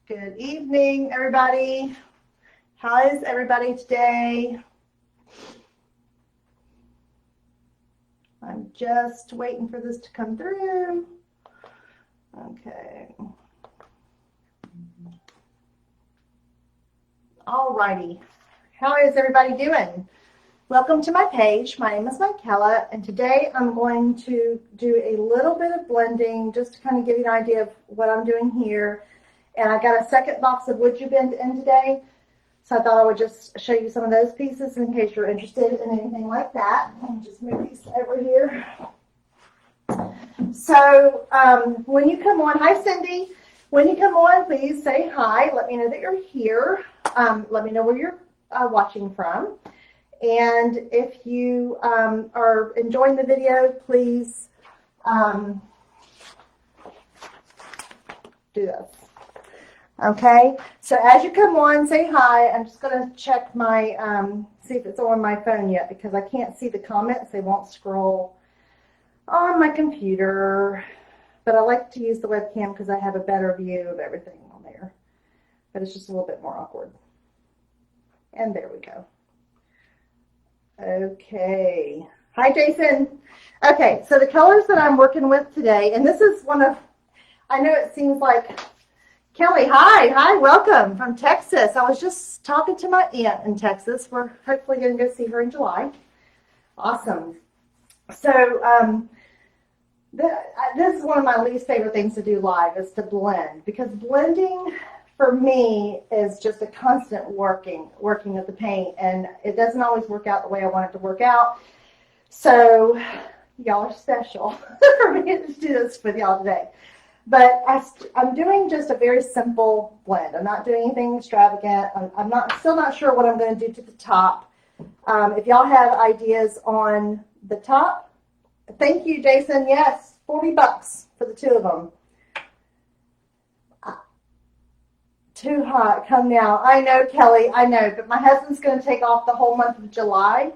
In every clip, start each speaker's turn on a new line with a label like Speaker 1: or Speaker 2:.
Speaker 1: Good evening, everybody. How is everybody today? I'm just waiting for this to come through. Okay. All righty. How is everybody doing? Welcome to my page. My name is Michaela, and today I'm going to do a little bit of blending just to kind of give you an idea of what I'm doing here. And I got a second box of Would You Bend in today, so I thought I would just show you some of those pieces in case you're interested in anything like that. Let me just move these over here. So when you come on, hi Cindy. When you come on, please say hi. Let me know that you're here. Let me know where you're watching from. And if you are enjoying the video, please do this. Okay, so as you come on, say hi. I'm just going to check my, see if it's on my phone yet because I can't see the comments. They won't scroll on my computer. But I like to use the webcam because I have a better view of everything on there. But it's just a little bit more awkward. And there we go. Okay. Hi, Jason. Okay, so the colors that I'm working with today, and this is one of, I know it seems like, Kelly, hi, welcome from Texas. I was just talking to my aunt in Texas. We're hopefully going to go see her in July. Awesome. So this is one of my least favorite things to do live is to blend, because blending for me is just a constant working with the paint, and it doesn't always work out the way I want it to work out. So y'all are special for me to do this with y'all today. But I'm doing just a very simple blend. I'm not doing anything extravagant. I'm still not sure what I'm going to do to the top. If y'all have ideas on the top, thank you, Jason. Yes, $40 for the two of them. Too hot. Come now. I know, Kelly. I know. But my husband's going to take off the whole month of July.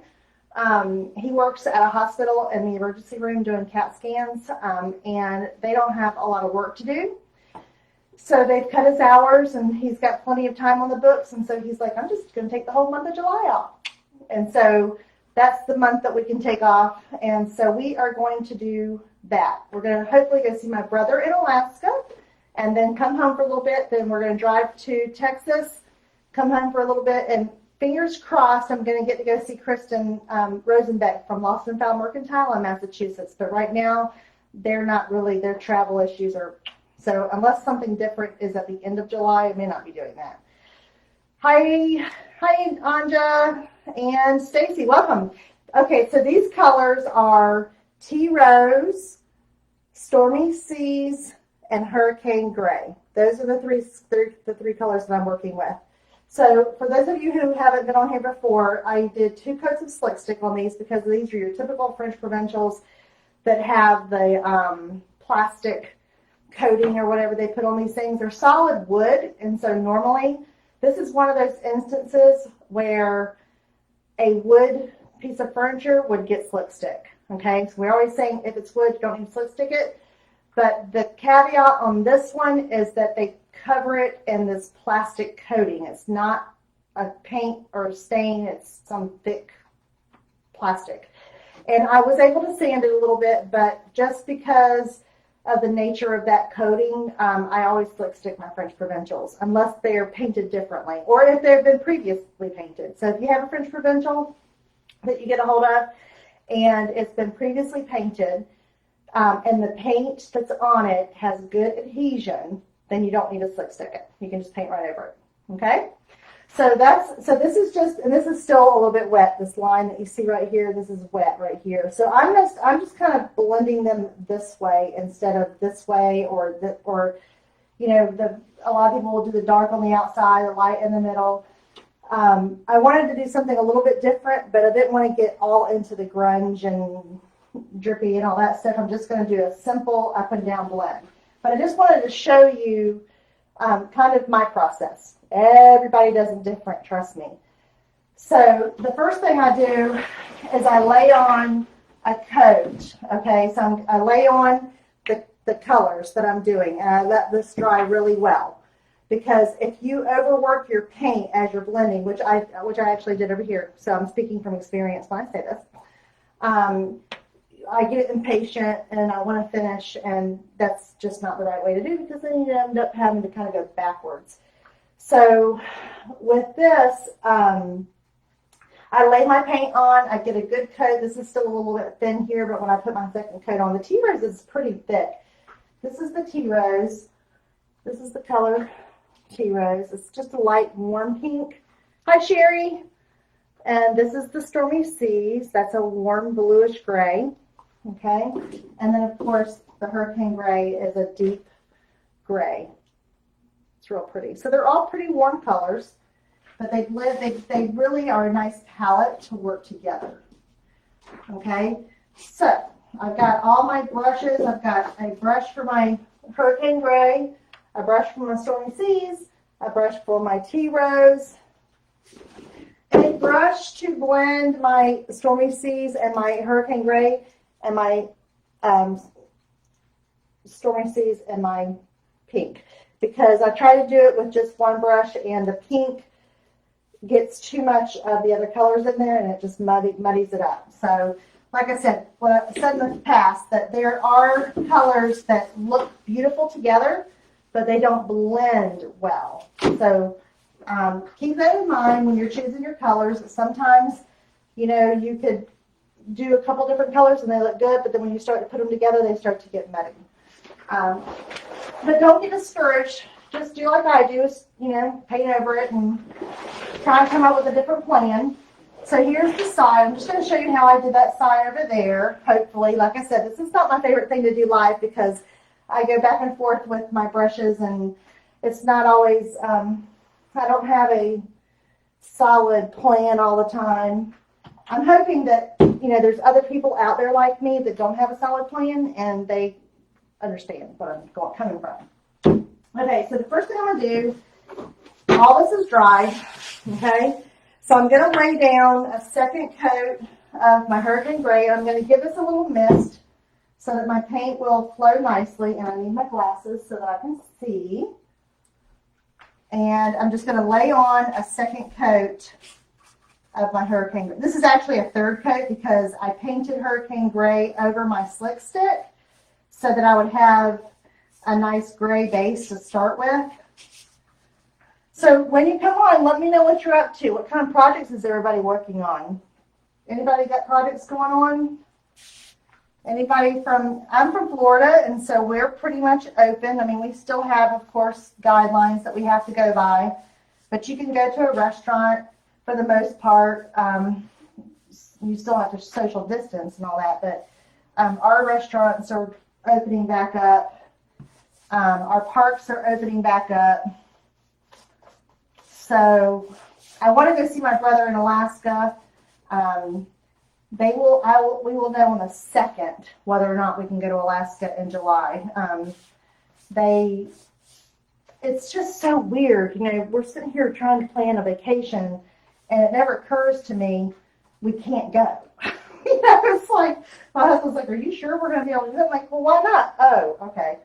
Speaker 1: He works at a hospital in the emergency room doing CAT scans, and they don't have a lot of work to do. So they've cut his hours, and he's got plenty of time on the books, and so he's like, I'm just going to take the whole month of July off. And so that's the month that we can take off, and so we are going to do that. We're going to hopefully go see my brother in Alaska, and then come home for a little bit. Then we're going to drive to Texas, come home for a little bit, and fingers crossed, I'm going to get to go see Kristen Rosenbeck from Lost and Found Mercantile in Massachusetts. But right now, they're not really, their travel issues are, so unless something different is at the end of July, I may not be doing that. Hi, Anja and Stacy, welcome. Okay, so these colors are Tea Rose, Stormy Seas, and Hurricane Gray. Those are the three colors that I'm working with. So for those of you who haven't been on here before, I did 2 coats of slick stick on these because these are your typical French provincials that have the plastic coating or whatever they put on these things. They're solid wood, and so normally this is one of those instances where a wood piece of furniture would get slick stick. Okay, so we're always saying if it's wood, you don't need to slick stick it. But the caveat on this one is that they cover it in this plastic coating. It's not a paint or a stain, it's some thick plastic. And I was able to sand it a little bit, but just because of the nature of that coating, I always slick stick my French provincials, unless they are painted differently, or if they've been previously painted. So if you have a French provincial that you get a hold of, and it's been previously painted, and the paint that's on it has good adhesion, then you don't need to slick stick it. You can just paint right over it. Okay? So this is just, and this is still a little bit wet. This line that you see right here, this is wet right here. So I'm just kind of blending them this way instead of this way, or you know, a lot of people will do the dark on the outside, the light in the middle. I wanted to do something a little bit different, but I didn't want to get all into the grunge and drippy and all that stuff. I'm just going to do a simple up and down blend. But I just wanted to show you kind of my process. Everybody does it different, trust me. So the first thing I do is I lay on a coat, okay? So I lay on the colors that I'm doing, and I let this dry really well. because if you overwork your paint as you're blending, which I actually did over here, so I'm speaking from experience when I say this, I get impatient and I want to finish, and that's just not the right way to do, because then you end up having to kind of go backwards. So with this, I lay my paint on, I get a good coat. This is still a little bit thin here, but when I put my second coat on, the tea rose is pretty thick. This is the tea rose. This is the color tea rose. It's just a light warm pink. Hi, Sherry. And this is the Stormy Seas. That's a warm bluish gray. Okay. And then, of course, the Hurricane Gray is a deep gray. It's real pretty. So they're all pretty warm colors, but they really are a nice palette to work together. Okay. So I've got all my brushes. I've got a brush for my Hurricane Gray, a brush for my Stormy Seas, a brush for my Tea Rose, a brush to blend my Stormy Seas and my Hurricane Gray and my Stormy Seas and my pink, because I try to do it with just one brush, and the pink gets too much of the other colors in there and it just muddies it up. So like I said, what I've said in the past, that there are colors that look beautiful together, but they don't blend well. So keep that in mind when you're choosing your colors. Sometimes, you know, you could do a couple different colors and they look good, but then when you start to put them together, they start to get muddy. But don't get discouraged. Just do like I do, you know, paint over it and try and come up with a different plan. So here's the side. I'm just going to show you how I did that side over there, hopefully. Like I said, this is not my favorite thing to do live, because I go back and forth with my brushes, and it's not always, I don't have a solid plan all the time. I'm hoping that, you know, there's other people out there like me that don't have a solid plan, and they understand where I'm coming from. Okay, so the first thing I'm going to do, all this is dry, okay? So I'm going to lay down a second coat of my Hurricane Gray. I'm going to give this a little mist so that my paint will flow nicely, and I need my glasses so that I can see. And I'm just going to lay on a second coat of my Hurricane Gray. This is actually a third coat, because I painted Hurricane Gray over my slick stick so that I would have a nice gray base to start with. So when you come on, let me know what you're up to. What kind of projects is everybody working on? Anybody got projects going on? Anybody I'm from Florida, and so we're pretty much open. I mean, we still have, of course, guidelines that we have to go by, but you can go to a restaurant for the most part. You still have to social distance and all that, but our restaurants are opening back up. Our parks are opening back up. So I want to go see my brother in Alaska. We will know on the 2nd whether or not we can go to Alaska in July. It's just so weird. You know, we're sitting here trying to plan a vacation, and it never occurs to me we can't go. You know, it's like, my husband's like, are you sure we're going to be able to do it? I'm like, well, why not? Oh, okay.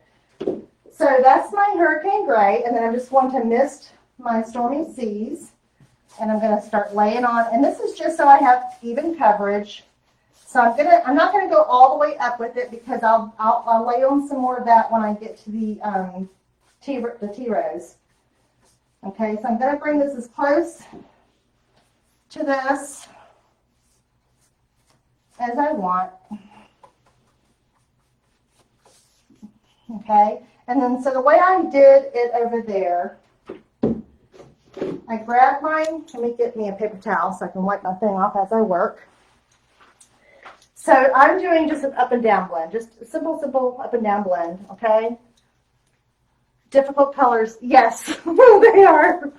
Speaker 1: So that's my Hurricane Gray, and then I just want to mist my Stormy Seas, and I'm going to start laying on, and this is just so I have even coverage. So I'm not going to go all the way up with it, because I'll lay on some more of that when I get to the tea rose. Okay, so I'm going to bring this as close to this as I want. Okay, and then so the way I did it over there, I grabbed mine. Let me get me a paper towel so I can wipe my thing off as I work. So I'm doing just an up and down blend, just a simple up and down blend, okay? Difficult colors, yes, they are.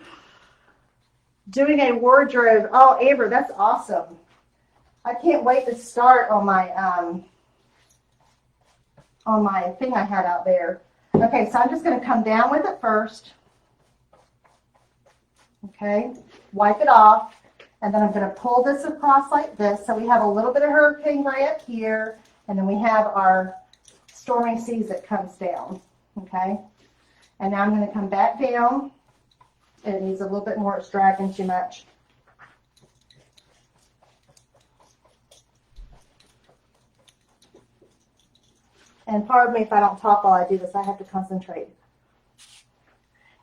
Speaker 1: Doing a wardrobe. Oh, Amber, that's awesome. I can't wait to start on my thing I had out there. Okay, so I'm just going to come down with it first. Okay, wipe it off, and then I'm going to pull this across like this. So we have a little bit of Hurricane Gray up here, and then we have our Stormy Seas that comes down. Okay, And now I'm going to come back down. It needs a little bit more, it's dragging too much. And pardon me if I don't talk while I do this, I have to concentrate.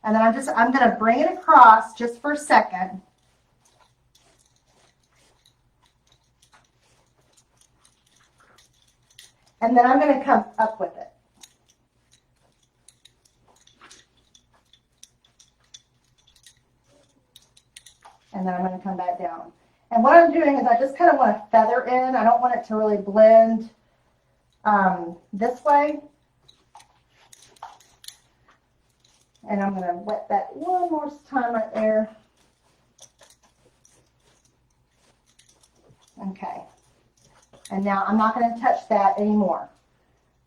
Speaker 1: And then I'm going to bring it across just for a second. And then I'm going to come up with it. And then I'm going to come back down. And what I'm doing is I just kind of want to feather in. I don't want it to really blend this way. And I'm going to wet that one more time right there. Okay. And now I'm not going to touch that anymore.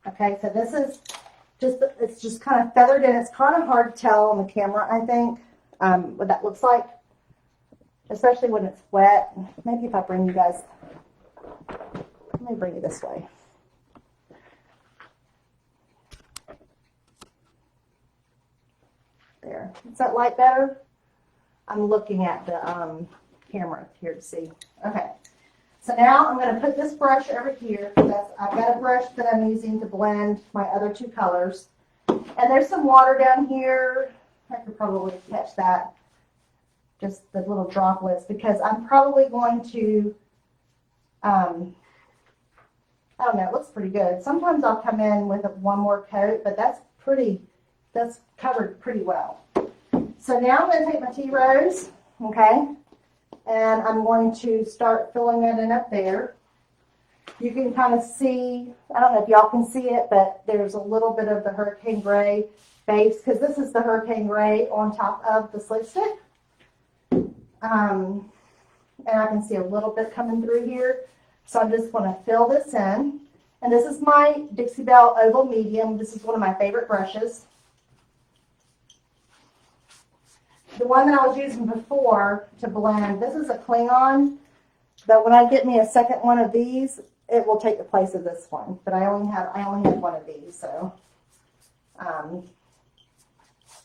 Speaker 1: Okay, so this is just, it's just kind of feathered in. It's kind of hard to tell on the camera, I think, what that looks like, especially when it's wet. Maybe if I bring you guys, let me bring you this way. There. Is that light better? I'm looking at the camera here to see. Okay. So now I'm going to put this brush over here. I've got a brush that I'm using to blend my other two colors. And there's some water down here. I could probably catch that. Just the little droplets, because I'm probably going to, I don't know, it looks pretty good. Sometimes I'll come in with one more coat, but that's covered pretty well. So now I'm going to take my tea rose, okay, and I'm going to start filling it in up there. You can kind of see, I don't know if y'all can see it, but there's a little bit of the Hurricane Gray base, because this is the Hurricane Gray on top of the slick stick. And I can see a little bit coming through here. So I'm just going to fill this in. And this is my Dixie Belle Oval Medium. This is one of my favorite brushes. The one that I was using before to blend, this is a Klingon. But when I get me a second one of these, it will take the place of this one. But I only have one of these, so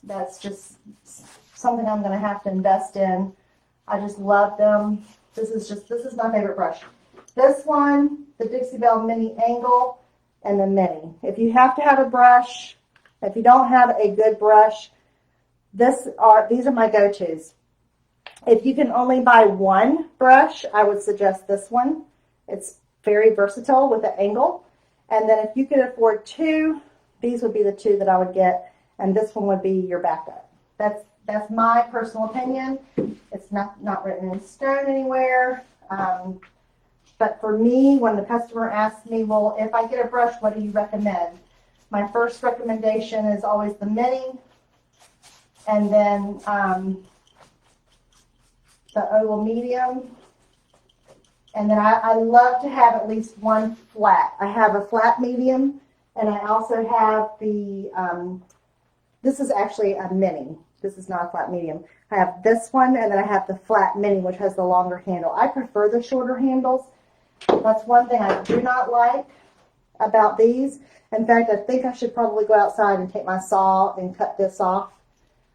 Speaker 1: that's just something I'm going to have to invest in. I just love them. This is my favorite brush. This one, the Dixie Belle Mini Angle, and the Mini. If you have to have a brush, if you don't have a good brush, these are my go-tos. If you can only buy one brush, I would suggest this one. It's very versatile with the angle. And then if you could afford two, these would be the two that I would get, and this one would be your backup. That's my personal opinion. It's not written in stone anywhere. But for me, when the customer asks me, well, if I get a brush, what do you recommend? My first recommendation is always the Mini, and then the Oval Medium. And then I love to have at least one flat. I have a flat medium, and I also have the, this is actually a Mini. This is not a flat medium. I have this one, and then I have the flat Mini, which has the longer handle. I prefer the shorter handles. That's one thing I do not like about these. In fact, I think I should probably go outside and take my saw and cut this off.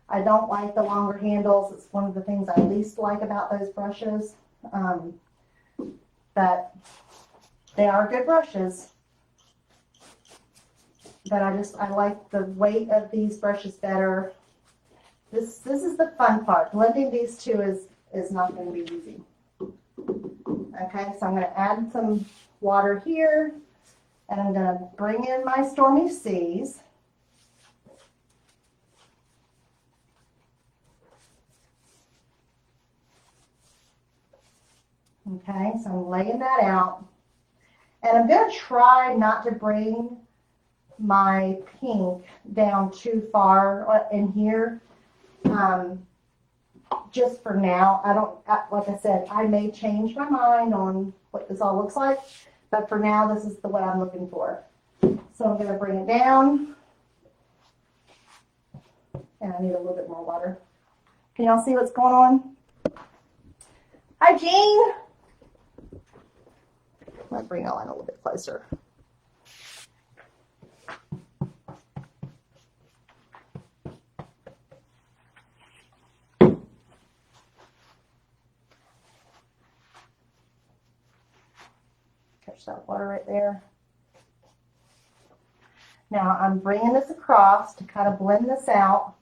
Speaker 1: I don't like the longer handles. It's one of the things I least like about those brushes. But they are good brushes. But I like the weight of these brushes better. This is the fun part. Blending these two is not going to be easy. Okay, so I'm going to add some water here, and I'm going to bring in my Stormy Seas. Okay, so I'm laying that out. And I'm going to try not to bring my pink down too far in here. Just for now. Like I said, I may change my mind on what this all looks like, but for now, this is the way I'm looking for. So I'm going to bring it down, and I need a little bit more water. Can y'all see what's going on? Hi, Jean. I'll bring that line a little bit closer. There's that water right there. Now I'm bringing this across to kind of blend this out.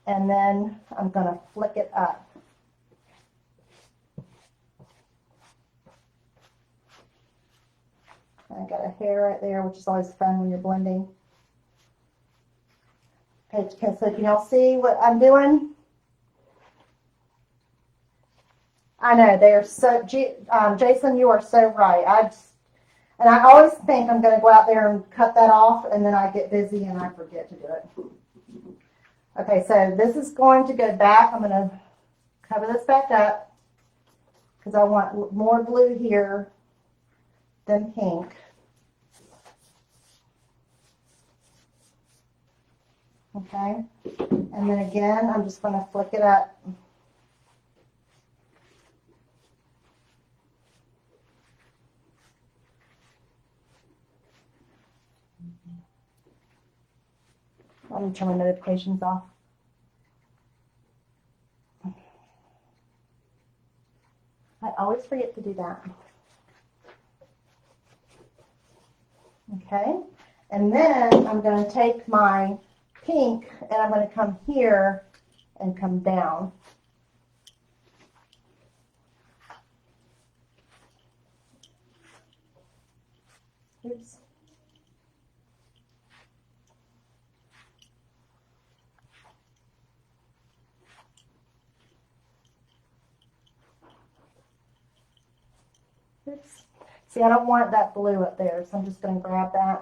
Speaker 1: And then I'm going to flick it up. I got a hair right there, which is always fun when you're blending. Okay, so can y'all see what I'm doing? I know, they are so, Jason, you are so right. And I always think I'm going to go out there and cut that off, and then I get busy and I forget to do it. Okay, so this is going to go back. I'm going to cover this back up because I want more blue here than pink. Okay, and then again, I'm just going to flick it up. Let me turn my notifications off. I always forget to do that. Okay, and then I'm going to take my pink and I'm going to come here and come down. Oops. Oops. See, I don't want that blue up there, so I'm just going to grab that.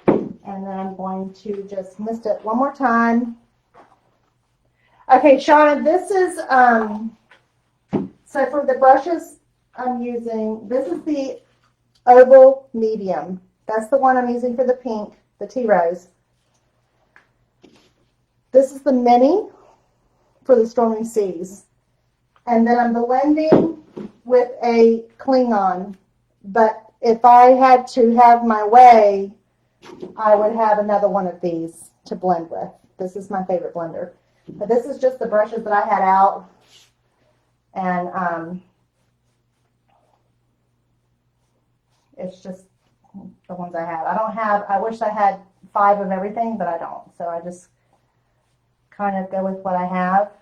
Speaker 1: And then I'm going to just mist it one more time. Okay, Shauna, this is, so for the brushes I'm using, this is the oval medium. That's the one I'm using for the pink, the tea rose. This is the mini for the stormy seas. And then I'm blending with a Klingon. But if I had to have my way, I would have another one of these to blend with. This is my favorite blender. But this is just the brushes that I had out. And it's just the ones I have. I wish I had 5 of everything, but I don't. So I just kind of go with what I have.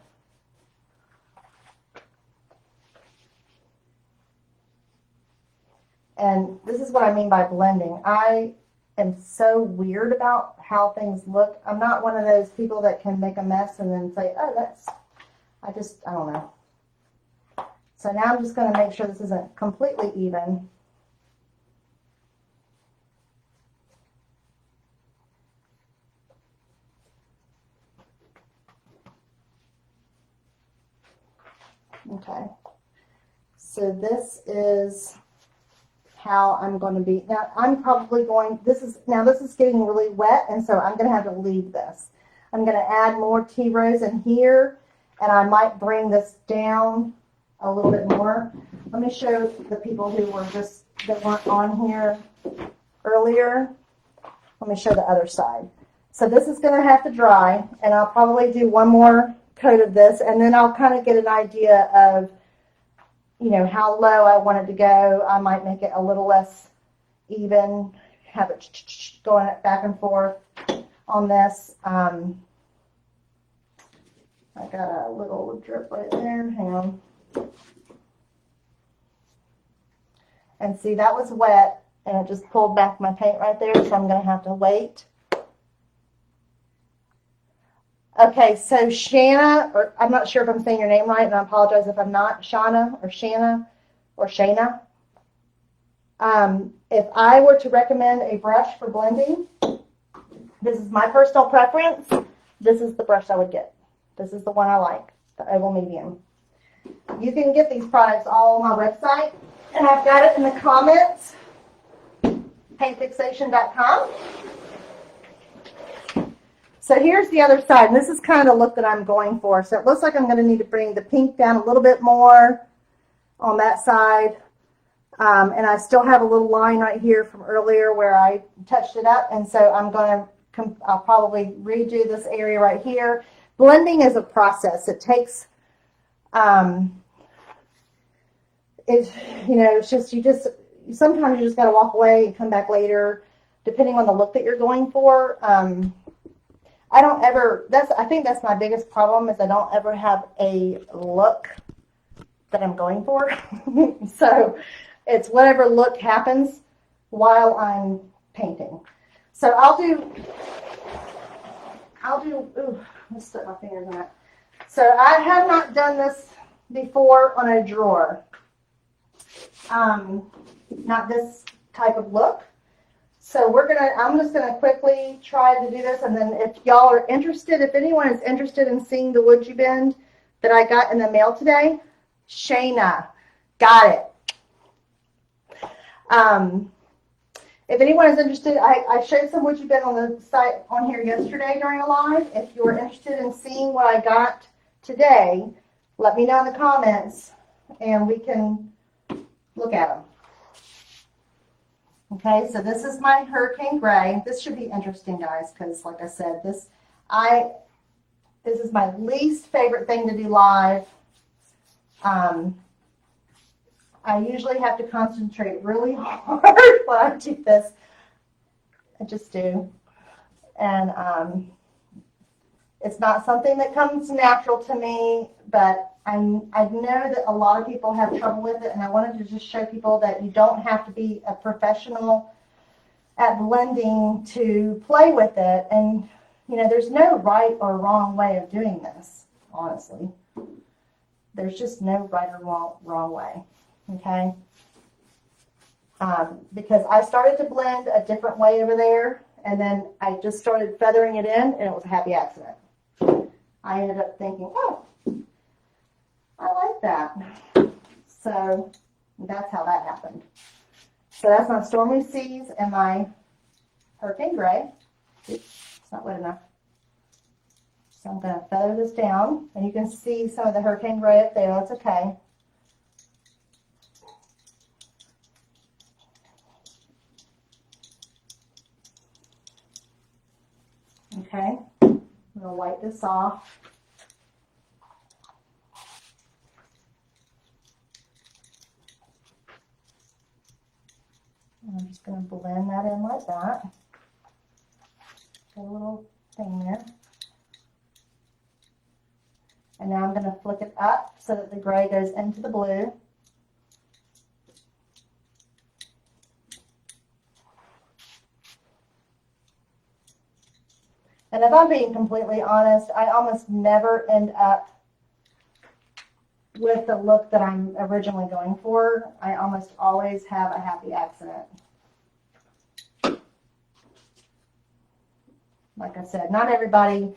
Speaker 1: And this is what I mean by blending. I am so weird about how things look. I'm not one of those people that can make a mess and then say, oh, I don't know. So now I'm just going to make sure this isn't completely even. Okay. So this is how I'm going to be. Now I'm probably going, this is getting really wet, and so I'm going to have to leave this. I'm going to add more tea rose in here, and I might bring this down a little bit more. Let me show the people who that weren't on here earlier. Let me show the other side. So this is going to have to dry, and I'll probably do one more coat of this, and then I'll kind of get an idea of how low I want it to go. I might make it a little less even, have it going back and forth on this. I got a little drip right there. Hang on. And see, that was wet, and it just pulled back my paint right there, so I'm going to have to wait. Okay, so Shanna, or I'm not sure if I'm saying your name right, and I apologize if I'm not, Shauna or Shanna or Shayna. If I were to recommend a brush for blending, this is my personal preference. This is the brush I would get. This is the one I like, the oval medium. You can get these products all on my website, and I've got it in the comments, paintfixation.com. So here's the other side, and this is kind of the look that I'm going for. So it looks like I'm going to need to bring the pink down a little bit more on that side. And I still have a little line right here from earlier where I touched it up. And so I'll probably redo this area right here. blending is a process. It takes, it's just, sometimes you just got to walk away and come back later, depending on the look that you're going for. I think that's my biggest problem is I don't ever have a look that I'm going for. So it's whatever look happens while I'm painting. So I'll do, let's stick my fingers in that. So I have not done this before on a drawer. Not this type of look. So I'm just gonna quickly try to do this, and then if y'all are interested, if anyone is interested in seeing the wood you bend that I got in the mail today, Shayna, got it. If anyone is interested, I showed some wood you bend on the site on here yesterday during a live. If you're interested in seeing what I got today, let me know in the comments, and we can look at them. Okay, so this is my Hurricane Gray. This should be interesting, guys, because like I said, this is my least favorite thing to do live. I usually have to concentrate really hard when I do this. I just do. And it's not something that comes natural to me, but I know that a lot of people have trouble with it, and I wanted to just show people that you don't have to be a professional at blending to play with it. And, there's no right or wrong way of doing this, honestly. There's just no right or wrong way, okay? Because I started to blend a different way over there, and then I just started feathering it in, and it was a happy accident. I ended up thinking, oh, I like that. So that's how that happened. So that's my Stormy Seas and my Hurricane Gray. Oops, it's not wet enough. So I'm going to feather this down, and you can see some of the Hurricane Gray up there. That's okay. Okay, I'm going to wipe this off. I'm just going to blend that in like that. Got a little thing there. And now I'm going to flick it up so that the gray goes into the blue. And if I'm being completely honest, I almost never end up with the look that I'm originally going for. I almost always have a happy accident. Like I said, not everybody,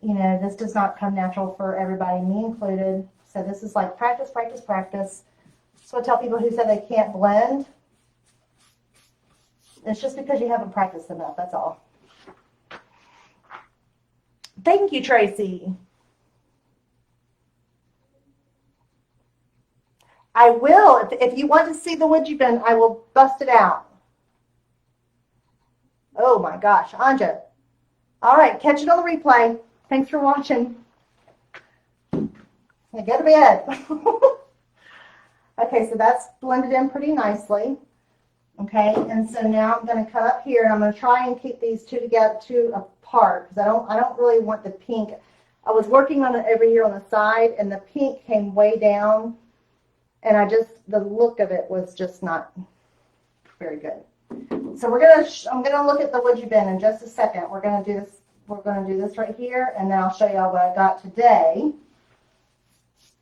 Speaker 1: this does not come natural for everybody, me included. So this is like practice, practice, practice. So I tell people who say they can't blend, it's just because you haven't practiced enough, that's all. Thank you, Tracy. I will, if you want to see the wood you bend, I will bust it out. Oh my gosh, Anja. All right, catch it on the replay. Thanks for watching. Now go to bed. Okay, so that's blended in pretty nicely. Okay, and so now I'm going to come up here, and I'm going to try and keep these two apart because I don't really want the pink. I was working on it over here on the side, and the pink came way down, and the look of it was just not very good. So I'm gonna look at the wood you bend in just a second. We're gonna do this right here, and then I'll show y'all what I got today.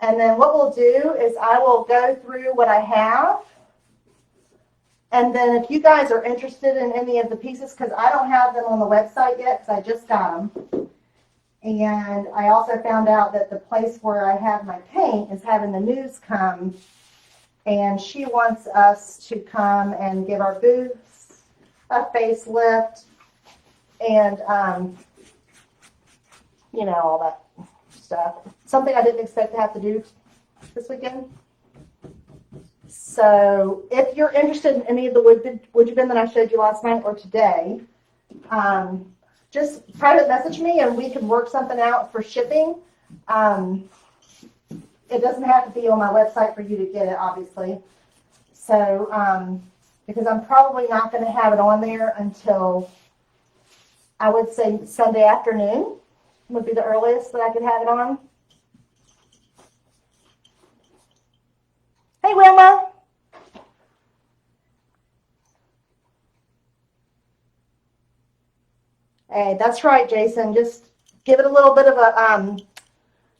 Speaker 1: And then what we'll do is I will go through what I have. And then if you guys are interested in any of the pieces, because I don't have them on the website yet because I just got them. And I also found out that the place where I have my paint is having the news come, and she wants us to come and give our booths a facelift and, all that stuff. Something I didn't expect to have to do this weekend. So if you're interested in any of the wood you bend that I showed you last night or today, just private message me and we can work something out for shipping. It doesn't have to be on my website for you to get it, obviously. So, because I'm probably not going to have it on there until, I would say, Sunday afternoon would be the earliest that I could have it on. Hey, Wilma. Hey, that's right, Jason. Just give it a little bit of a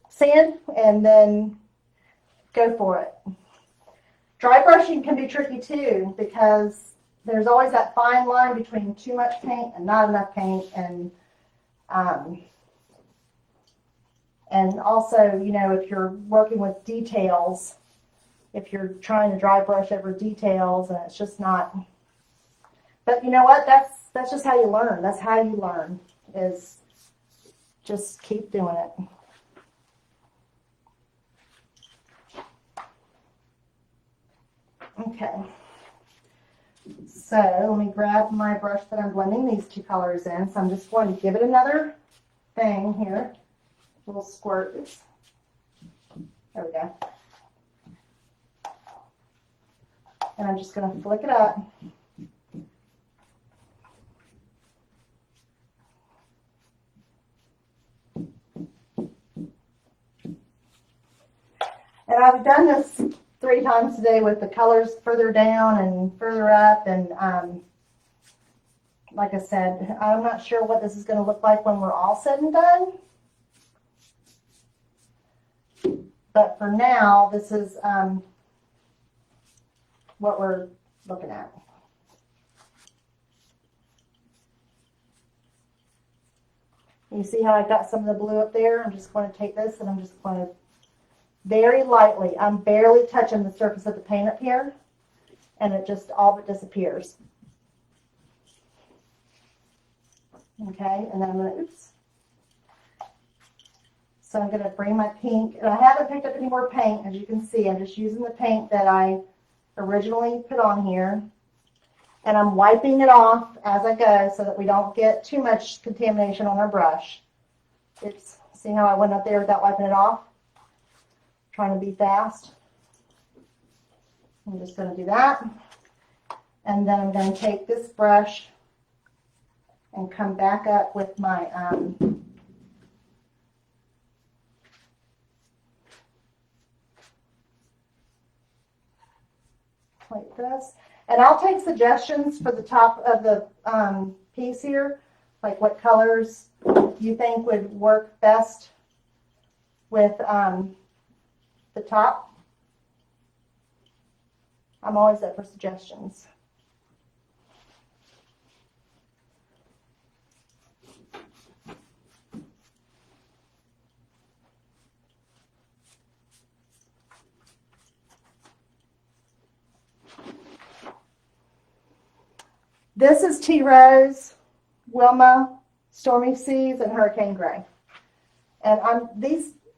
Speaker 1: sand and then go for it. Dry brushing can be tricky too because there's always that fine line between too much paint and not enough paint, and also, you know, if you're working with details, if you're trying to dry brush over details and it's just not. But you know what? That's just how you learn. That's how you learn, is just keep doing it. Okay. So let me grab my brush that I'm blending these two colors in. So I'm just going to give it another thing here. A little squirt. Oops. There we go. And I'm just going to flick it up. And I've done this 3 times today with the colors further down and further up. And like I said, I'm not sure what this is going to look like when we're all said and done. But for now, this is what we're looking at. You see how I got some of the blue up there? I'm just going to take this and I'm just going to very lightly, I'm barely touching the surface of the paint up here, and it just all but disappears. Okay, and then I'm going to, oops. So I'm going to bring my pink, and I haven't picked up any more paint, as you can see. I'm just using the paint that I originally put on here, and I'm wiping it off as I go so that we don't get too much contamination on our brush. Oops, see how I went up there without wiping it off? Trying to be fast. I'm just going to do that. And then I'm going to take this brush and come back up with my like this. And I'll take suggestions for the top of the piece here, like what colors you think would work best with the top. I'm always up for suggestions. This is Tea Rose, Wilma, Stormy Seas, and Hurricane Gray. And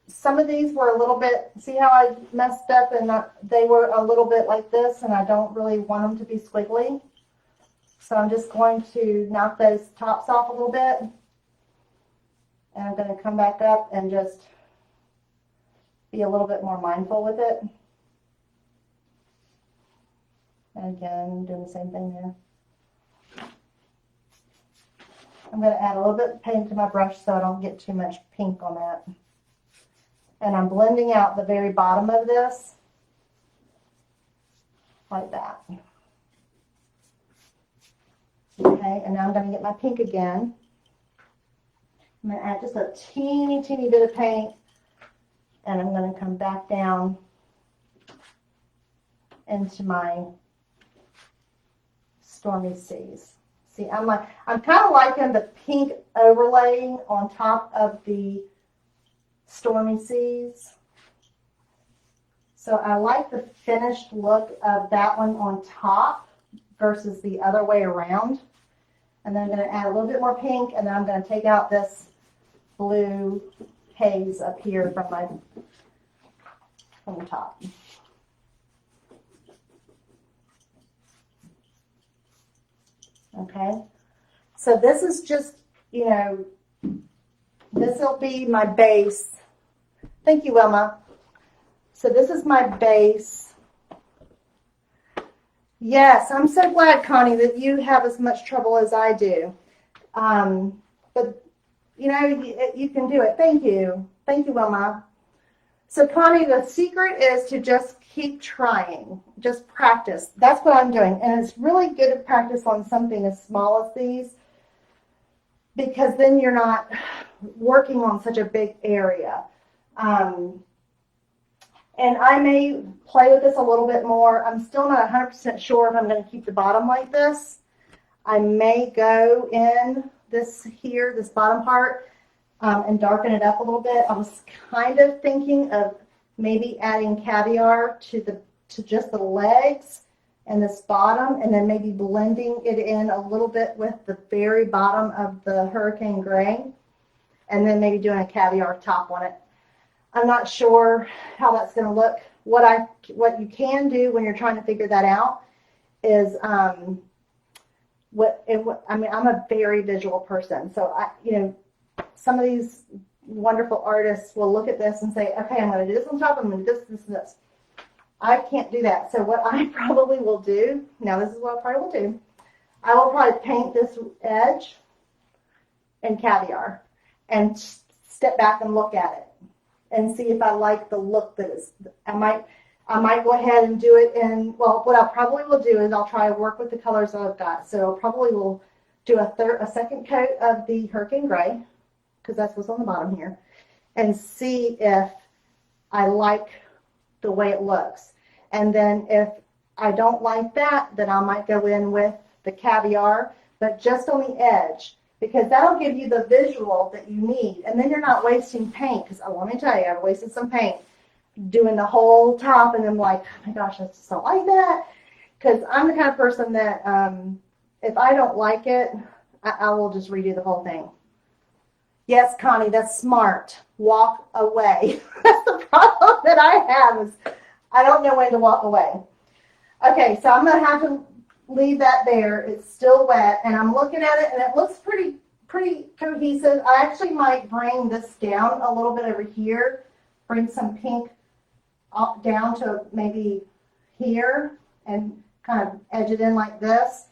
Speaker 1: some of these were a little bit, see how I messed up and they were a little bit like this, and I don't really want them to be squiggly. So I'm just going to knock those tops off a little bit. And I'm going to come back up and just be a little bit more mindful with it. And again, doing the same thing there. I'm going to add a little bit of paint to my brush so I don't get too much pink on that. And I'm blending out the very bottom of this like that. Okay, and now I'm going to get my pink again. I'm going to add just a teeny bit of paint, and I'm going to come back down into my Stormy Seas. See, I'm kind of liking the pink overlaying on top of the Stormy Seas. So I like the finished look of that one on top versus the other way around. And then I'm going to add a little bit more pink, and then I'm going to take out this blue haze up here from the top. Okay, so this is just you know, this will be my base. Thank you, Wilma. So this is my base. Yes, I'm so glad, Connie, that you have as much trouble as I do. But, you know, you can do it. Thank you. Thank you, Wilma. So, Connie, the secret is to just keep trying. Just practice. That's what I'm doing. And it's really good to practice on something as small as these, because then you're not working on such a big area. And I may play with this a little bit more. I'm still not 100% sure if I'm going to keep the bottom like this. I may go in this here, this bottom part, and darken it up a little bit. I was kind of thinking of maybe adding caviar to just the legs and this bottom, and then maybe blending it in a little bit with the very bottom of the Hurricane Gray, and then maybe doing a caviar top on it. I'm not sure how that's going to look. What you can do when you're trying to figure that out is I'm a very visual person, so some of these wonderful artists will look at this and say, okay, I'm going to do this on top, I'm going to do this, and this. I can't do that. So what I probably will do, now this is what I probably will do, I will probably paint this edge in caviar and step back and look at it and see if I like the look that is. I might go ahead and do it in, well, what I probably will do is I'll try to work with the colors that I've got. So I probably will do a second coat of the Hurricane Gray, because that's what's on the bottom here, and see if I like the way it looks. And then if I don't like that, then I might go in with the caviar, but just on the edge, because that'll give you the visual that you need. And then you're not wasting paint, because let me tell you, I've wasted some paint doing the whole top, and I'm like, oh my gosh, I just don't like that. Because I'm the kind of person that if I don't like it, I will just redo the whole thing. Yes, Connie, that's smart. Walk away. That's the problem that I have, is I don't know when to walk away. Okay, so I'm going to have to leave that there. It's still wet, and I'm looking at it, and it looks pretty cohesive. I actually might bring this down a little bit over here, bring some pink up down to maybe here, and kind of edge it in like this,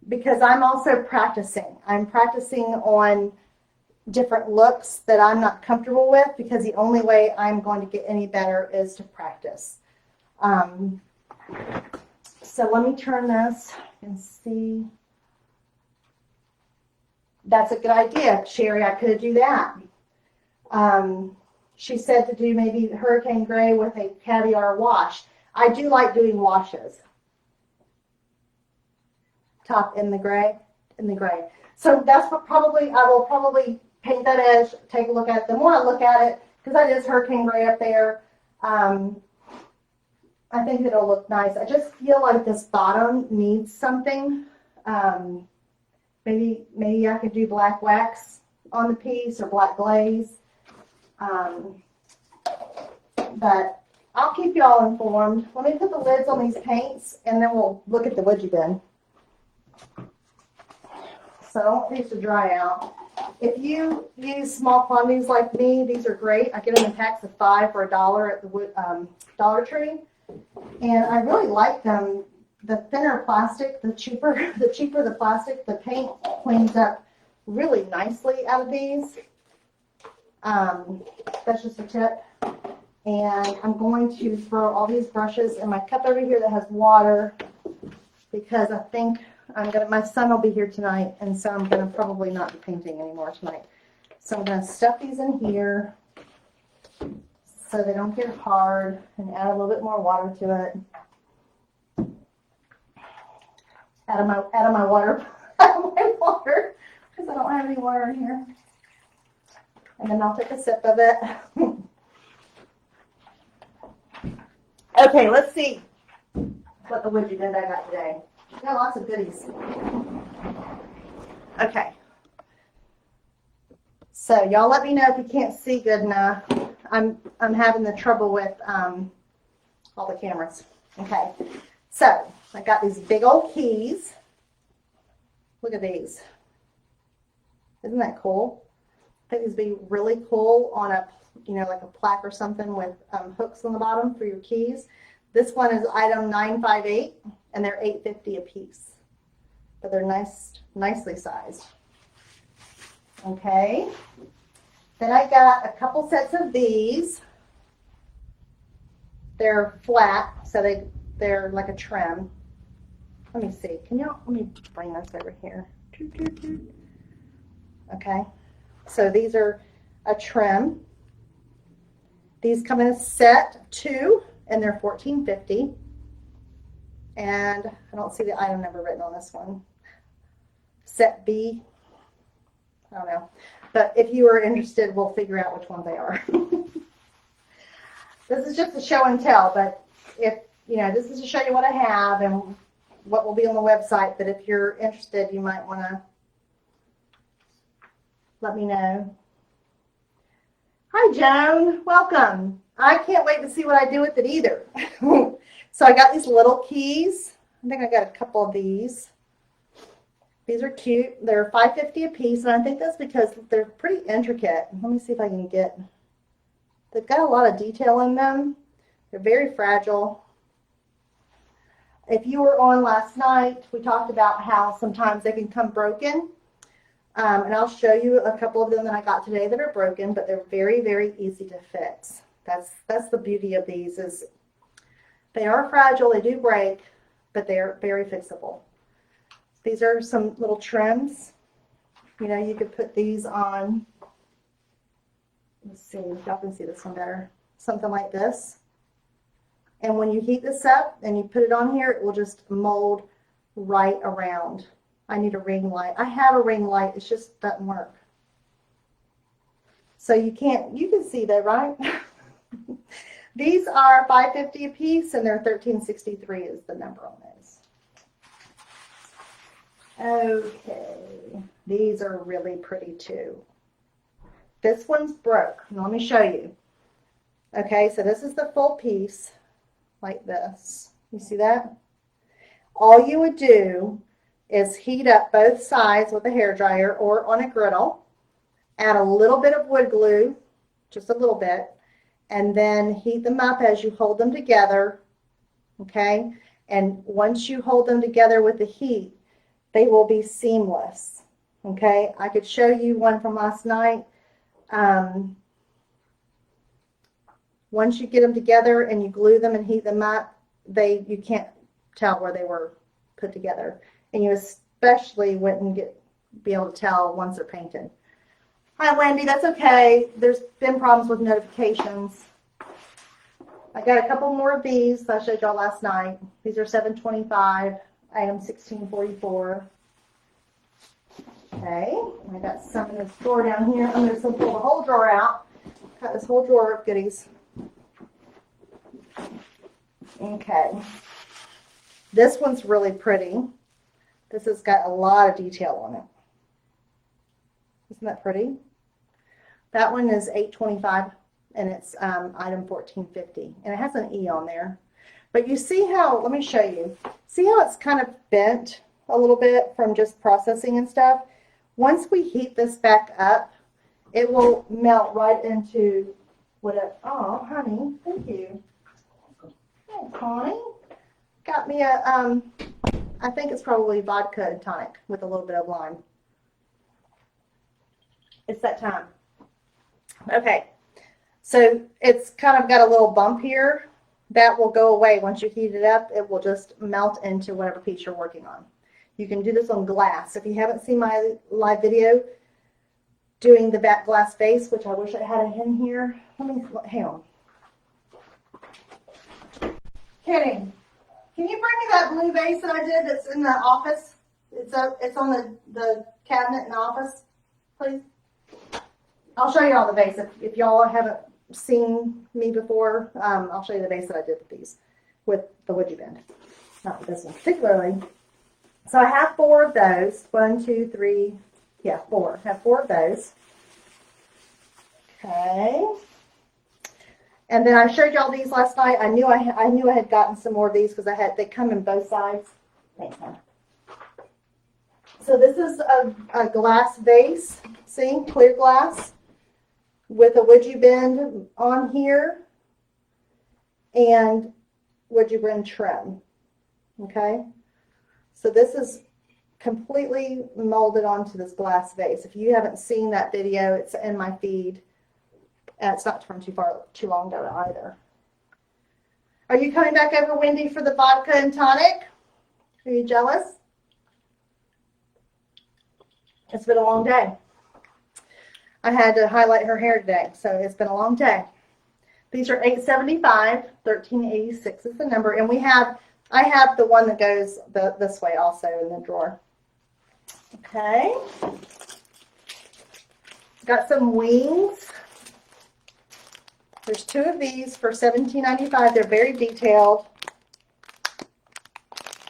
Speaker 1: because I'm also practicing. I'm practicing on different looks that I'm not comfortable with, because the only way I'm going to get any better is to practice. So let me turn this and see. That's a good idea, Sherry. I could do that. She said to do maybe Hurricane Gray with a caviar wash. I do like doing washes. Top in the gray, So that's what I will probably paint that edge, take a look at it. The more I look at it, because that is Hurricane Gray up there, I think it'll look nice. I just feel like this bottom needs something. Maybe I could do black wax on the piece, or black glaze. But I'll keep y'all informed. Let me put the lids on these paints, and then we'll look at the wedgie bin. So I want these to dry out. If you use small quantities like me, these are great. I get them in packs of 5 for $1 at the Dollar Tree. And I really like them. The thinner plastic, the cheaper the plastic, the paint cleans up really nicely out of these. That's just a tip. And I'm going to throw all these brushes in my cup over here that has water, because I think my son will be here tonight, and so I'm gonna probably not be painting anymore tonight. So I'm gonna stuff these in here so they don't get hard, and add a little bit more water to it. Out of my water, because I don't have any water in here. And then I'll take a sip of it. Okay, let's see what the widget bin I got today. I got lots of goodies. Okay. So y'all let me know if you can't see good enough. I'm having the trouble with all the cameras. Okay. So I got these big old keys. Look at these. Isn't that cool? I think these would be really cool on a, like a plaque or something with hooks on the bottom for your keys. This one is item 958, and they're $8.50 a piece. But they're nicely sized. Okay. Then I got a couple sets of these. They're flat, so they're like a trim. Let me see. Let me bring this over here. Okay. So these are a trim. These come in a set 2, and they're $14.50. And I don't see the item number written on this one. Set B. I don't know. But if you are interested, we'll figure out which ones they are. This is just a show and tell, but if, this is to show you what I have and what will be on the website. But if you're interested, you might want to let me know. Hi, Joan. Welcome. I can't wait to see what I do with it either. So I got these little keys. I think I got a couple of these. These are cute. They're $5.50 a piece, and I think that's because they're pretty intricate. Let me see if I can get. They've got a lot of detail in them. They're very fragile. If you were on last night, we talked about how sometimes they can come broken. And I'll show you a couple of them that I got today that are broken, but they're very, very easy to fix. That's the beauty of these, is they are fragile, they do break, but they're very fixable. These are some little trims. You could put these on. Let's see if y'all can see this one better. Something like this. And when you heat this up and you put it on here, it will just mold right around. I need a ring light. I have a ring light. It just doesn't work. So you can see that, right? These are $5.50 a piece, and they're $13.63 is the number on those. Okay. These are really pretty too. This one's broke. Now, let me show you. Okay, so this is the full piece, like this. You see that? All you would do is heat up both sides with a hairdryer or on a griddle, add a little bit of wood glue, just a little bit, and then heat them up as you hold them together, okay? And once you hold them together with the heat, they will be seamless, okay? I could show you one from last night. Once you get them together and you glue them and heat them up, you can't tell where they were put together. And you especially wouldn't be able to tell once they're painted. Hi, Wendy. That's okay. There's been problems with notifications. I got a couple more of these that I showed y'all last night. These are $7.25, item 1644. Okay. I got some in this drawer down here. I'm just going to pull the whole drawer out. Got this whole drawer of goodies. Okay. This one's really pretty. This has got a lot of detail on it. Isn't that pretty? That one is $8.25, and it's item 1450, and it has an E on there. But you see how, let me show you. See how it's kind of bent a little bit from just processing and stuff? Once we heat this back up, it will melt right into whatever. Oh, honey, thank you. Thanks, honey. Got me a, I think it's probably vodka and tonic with a little bit of lime. It's that time. Okay, so it's kind of got a little bump here. That will go away once you heat it up. It will just melt into whatever piece you're working on. You can do this on glass. If you haven't seen my live video doing the back glass vase, which I wish I had it in here. Let me, hang on. Kenny, can you bring me that blue vase that I did that's in the office? It's on the cabinet in the office, please. I'll show you all the vase. If y'all haven't seen me before, I'll show you the vase that I did with these, with the woodgie bend. Not with this one particularly. So I have 4 of those. 1, 2, 3, yeah, 4. I have 4 of those. Okay. And then I showed y'all these last night. I knew I had gotten some more of these because they come in both sides. Thanks, hon. So this is a glass vase. See, clear glass with a would you bend on here and would you bend trim. Okay, so this is completely molded onto this glass vase. If you haven't seen that video, it's in my feed. And it's not from too long ago either. Are you coming back over, Wendy, for the vodka and tonic? Are you jealous? It's been a long day. I had to highlight her hair today, so it's been a long day. These are $8.75. $13.86 is the number, and I have the one that goes this way also in the drawer. Okay. Got some wings. There's 2 of these for $17.95. They're very detailed.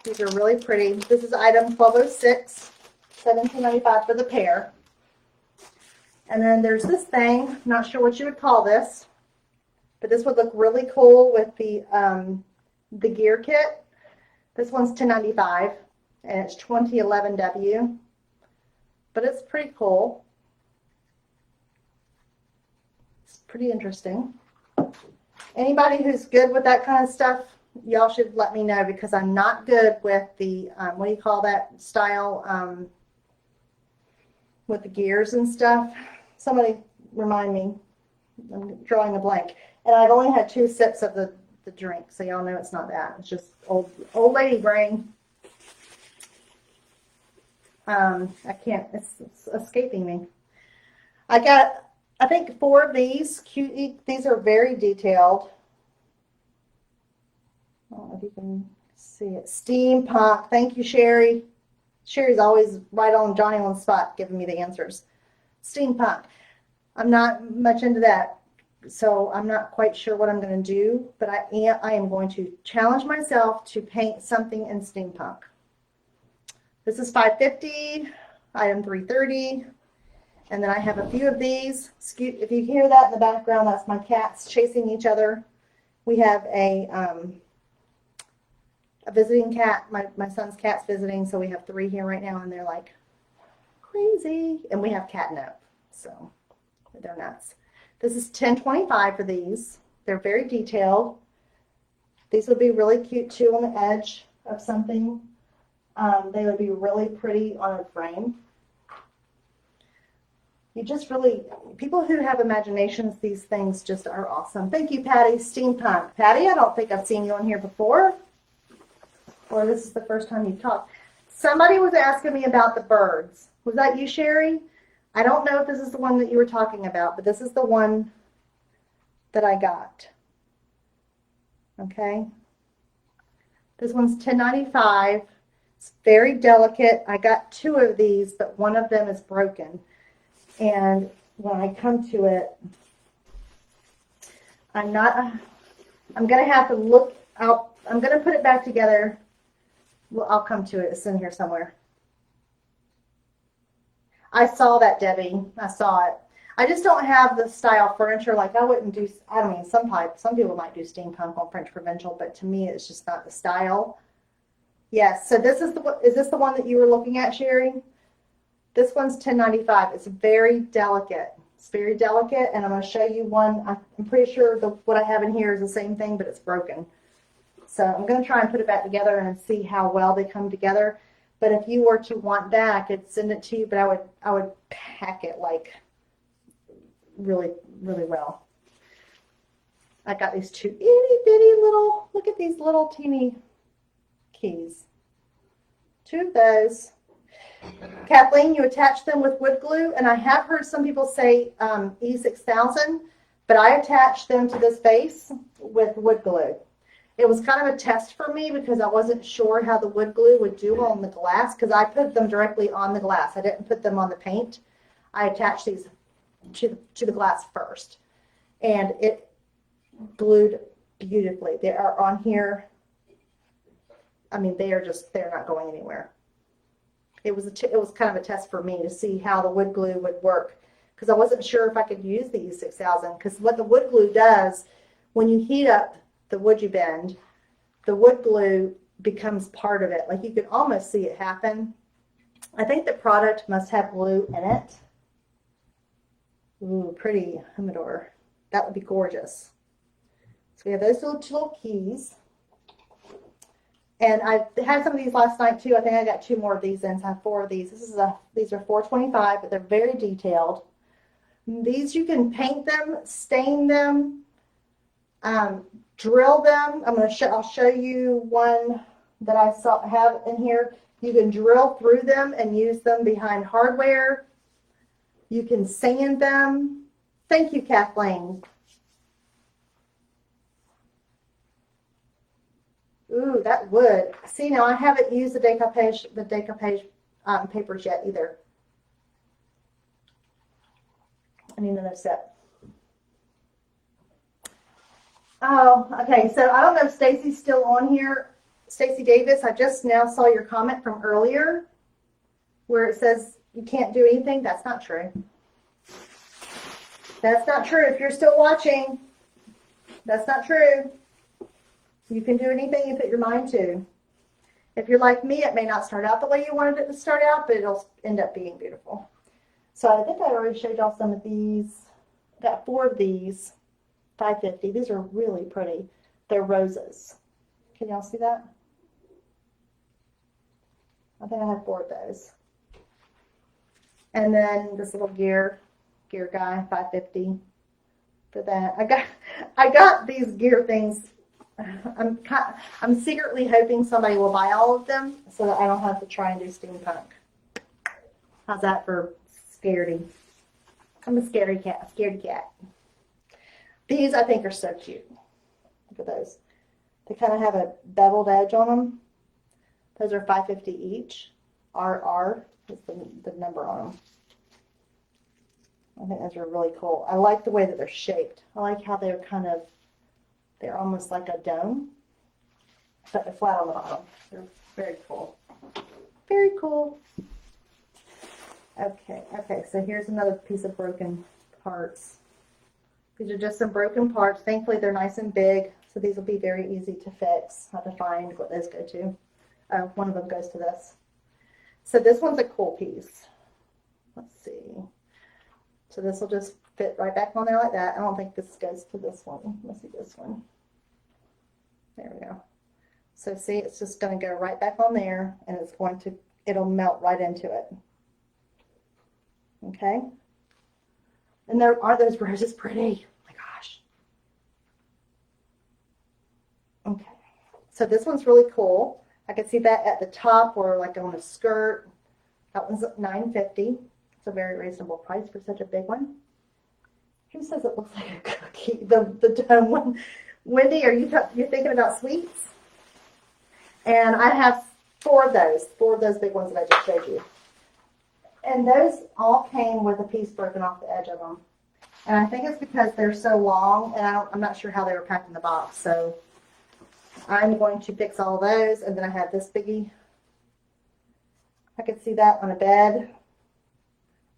Speaker 1: These are really pretty. This is item 1206, $17.95 for the pair. And then there's this thing. Not sure what you would call this, but this would look really cool with the gear kit. This one's $10.95, and it's 2011W. But it's pretty cool. It's pretty interesting. Anybody who's good with that kind of stuff, y'all should let me know, because I'm not good with the, what do you call that style, with the gears and stuff. Somebody remind me. I'm drawing a blank. And I've only had 2 sips of the drink, so y'all know it's not that. It's just old lady brain. I can't, it's escaping me. I got, I think 4 of these. These are very detailed. I don't know if you can see it. Steampunk. Thank you, Sherry. Sherry's always right on Johnny on the spot giving me the answers. Steampunk. I'm not much into that, so I'm not quite sure what I'm going to do, but I am going to challenge myself to paint something in steampunk. This is $5.50, item 330, and then I have a few of these. If you hear that in the background, that's my cats chasing each other. We have a visiting cat. My son's cat's visiting, so we have 3 here right now, and they're like crazy. And we have catnip, so they're nuts. This is $10.25 for these. They're very detailed. These would be really cute too on the edge of something. They would be really pretty on a frame. You just really, people who have imaginations, these things just are awesome. Thank you, Patty. Steampunk. Patty, I don't think I've seen you on here before. Or this is the first time you've talked. Somebody was asking me about the birds. Was that you, Sherry? I don't know if this is the one that you were talking about, but this is the one that I got. Okay. This one's $10.95. It's very delicate. I got 2 of these, but one of them is broken. And when I come to it, I'm going to have to look out. I'm going to put it back together. Well, I'll come to it. It's in here somewhere. I saw that, Debbie. I saw it. I just don't have the style furniture. Like, I wouldn't do, I mean, some people might do steampunk on French Provincial, but to me, it's just not the style. Yes, so this is this the one that you were looking at, Sherry? This one's $10.95. It's very delicate. It's very delicate, and I'm going to show you one. I'm pretty sure what I have in here is the same thing, but it's broken. So I'm going to try and put it back together and see how well they come together. But if you were to want that, I could send it to you, but I would pack it like really, really well. I got these 2 itty bitty little, look at these little teeny keys. 2 of those. Kathleen, you attach them with wood glue, and I have heard some people say E6000, but I attached them to this vase with wood glue. It was kind of a test for me because I wasn't sure how the wood glue would do on the glass, because I put them directly on the glass. I didn't put them on the paint. I attached these to the glass first, and it glued beautifully. They are on here. I mean, they're not going anywhere. It was kind of a test for me to see how the wood glue would work, because I wasn't sure if I could use the E6000, because what the wood glue does, when you heat up the wood you bend, the wood glue becomes part of it. Like, you can almost see it happen. I think the product must have glue in it. Ooh, pretty humidor. That would be gorgeous. So we have those little keys. And I had some of these last night too. I think I got 2 more of these in, so I have 4 of these. These are $4.25, but they're very detailed. These you can paint them, stain them, drill them. I'll show you one that I have in here. You can drill through them and use them behind hardware. You can sand them. Thank you, Kathleen. Ooh, that would. See, now I haven't used the decoupage papers yet either. I need another sip. Oh, okay. So I don't know if Stacy's still on here. Stacy Davis, I just now saw your comment from earlier where it says you can't do anything. That's not true. That's not true. If you're still watching, that's not true. You can do anything you put your mind to. If you're like me, it may not start out the way you wanted it to start out, but it'll end up being beautiful. So I think I already showed y'all some of these. I got 4 of these, $5.50. These are really pretty. They're roses. Can y'all see that? I think I have 4 of those. And then this little gear guy, $5.50 for that. I got these gear things. I'm secretly hoping somebody will buy all of them so that I don't have to try and do steampunk. How's that for scaredy? I'm a scaredy cat. These I think are so cute. Look at those. They kind of have a beveled edge on them. Those are $5.50 each. RR is the number on them. I think those are really cool. I like the way that they're shaped. I like how they're they're almost like a dome, but they're flat on the bottom. They're very cool. Very cool. Okay, so here's another piece of broken parts. These are just some broken parts. Thankfully, they're nice and big, so these will be very easy to fix. I have to find what those go to. One of them goes to this. So this one's a cool piece. Let's see. So this will just fit right back on there like that. I don't think this goes to this one. Let's see this one. There we go. So see, it's just going to go right back on there, and it'll melt right into it. Okay. And aren't those roses pretty? Oh my gosh. Okay. So this one's really cool. I can see that at the top or like on a skirt. That one's $9.50. It's a very reasonable price for such a big one. Who says it looks like a cookie? The dome one. Wendy, are you thinking about sweets? And I have 4 of those big ones that I just showed you. And those all came with a piece broken off the edge of them. And I think it's because they're so long, and I'm not sure how they were packed in the box. So I'm going to fix all those, and then I have this biggie. I could see that on a bed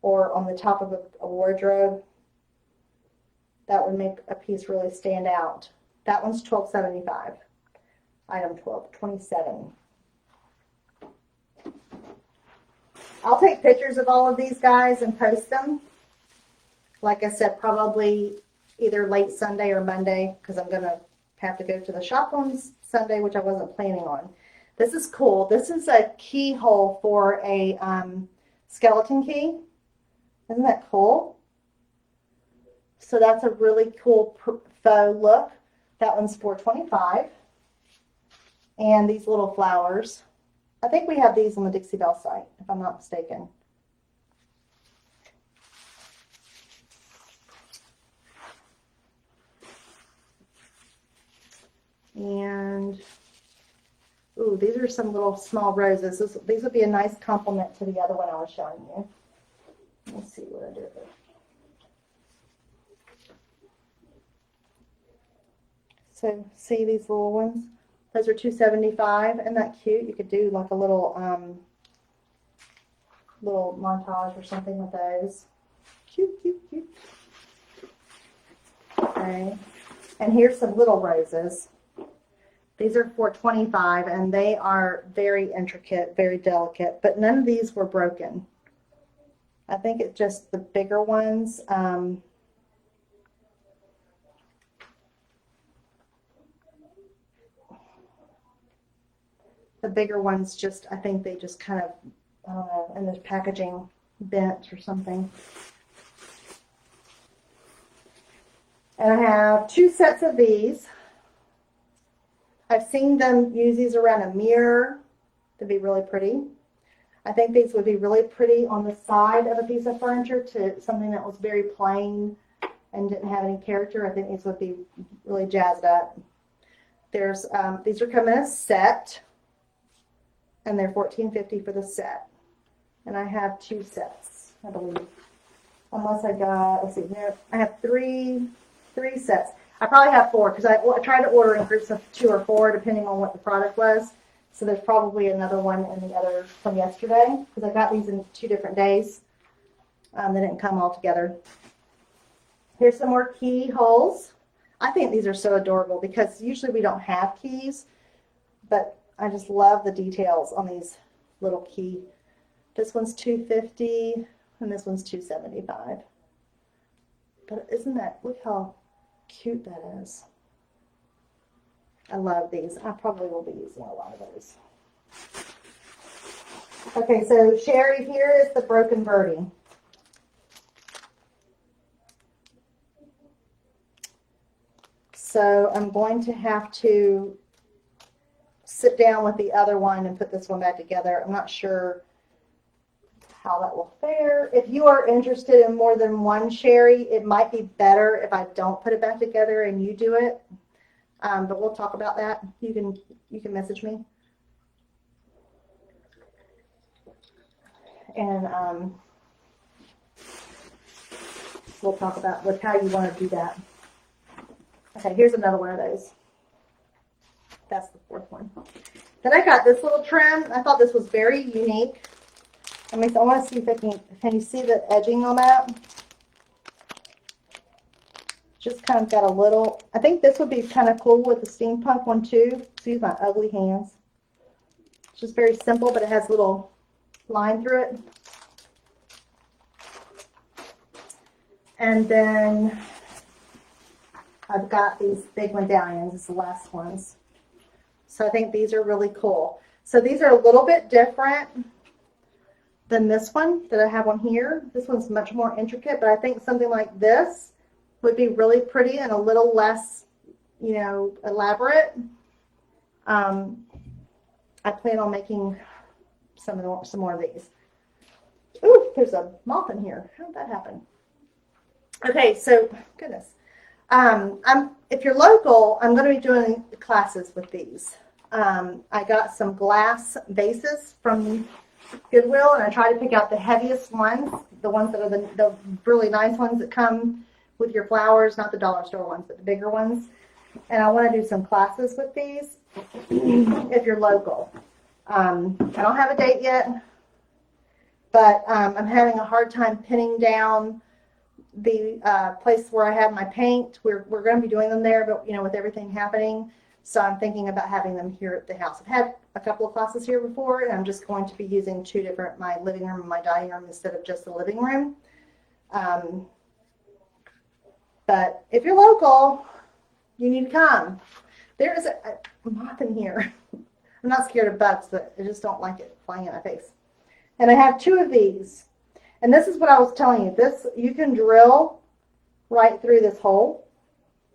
Speaker 1: or on the top of a wardrobe. That would make a piece really stand out. That one's $12.75. Item 1227. I'll take pictures of all of these guys and post them. Like I said, probably either late Sunday or Monday, because I'm going to have to go to the shop on Sunday, which I wasn't planning on. This is cool. This is a keyhole for a skeleton key. Isn't that cool? So that's a really cool faux look. That one's $4.25. And these little flowers. I think we have these on the Dixie Belle site, if I'm not mistaken. And, ooh, these are some little small roses. These would be a nice complement to the other one I was showing you. Let's see what I do with it. So, see these little ones? Those are $2.75. Isn't that cute? You could do like a little montage or something with those. Cute, cute, cute. Okay. And here's some little roses. These are $4.25, and they are very intricate, very delicate, but none of these were broken. I think it's just the bigger ones. The bigger ones just, I think they just kind of, I don't know, in the packaging bent or something. And I have 2 sets of these. I've seen them use these around a mirror to be really pretty. I think these would be really pretty on the side of a piece of furniture to something that was very plain and didn't have any character. I think these would be really jazzed up. There's these are coming in a set, and they're $14.50 for the set. And I have 2 sets, I believe. Unless I got, let's see, no, I have three sets. I probably have 4 because I tried to order in groups of 2 or 4 depending on what the product was. So there's probably another one in the other from yesterday because I got these in 2 different days. They didn't come all together. Here's some more keyholes. I think these are so adorable because usually we don't have keys, but I just love the details on these little key. This one's $2.50 and this one's $2.75. But isn't that, look how cute that is. I love these. I probably will be using a lot of those. Okay, so Sherry, here is the Broken Birdie. So I'm going to have to sit down with the other one and put this one back together. I'm not sure how that will fare. If you are interested in more than one, Sherry, it might be better if I don't put it back together and you do it. But we'll talk about that. You can message me. And we'll talk about how you want to do that. Okay, here's another one of those. That's the 4th one. Then I got this little trim. I thought this was very unique. I want to see if I can you see the edging on that? Just kind of got a little, I think this would be kind of cool with the steampunk one too. Excuse my ugly hands. It's just very simple, but it has a little line through it. And then I've got these big medallions. It's the last ones. So I think these are really cool. So these are a little bit different than this one that I have on here. This one's much more intricate, but I think something like this would be really pretty and a little less, elaborate. I plan on making some more of these. Ooh, there's a moth in here. How did that happen? Okay, so goodness. If you're local, I'm going to be doing classes with these. I got some glass vases from Goodwill, and I try to pick out the heaviest ones, the ones that are the really nice ones that come with your flowers, not the dollar store ones, but the bigger ones. And I want to do some classes with these if you're local. I don't have a date yet, but I'm having a hard time pinning down the place where I have my paint. We're going to be doing them there, but with everything happening, so I'm thinking about having them here at the house. I've had a couple of classes here before, and I'm just going to be using 2 different, my living room and my dining room instead of just the living room. But if you're local, you need to come. There is a moth in here. I'm not scared of bugs, but I just don't like it flying in my face. And I have 2 of these. And this is what I was telling you. This, you can drill right through this hole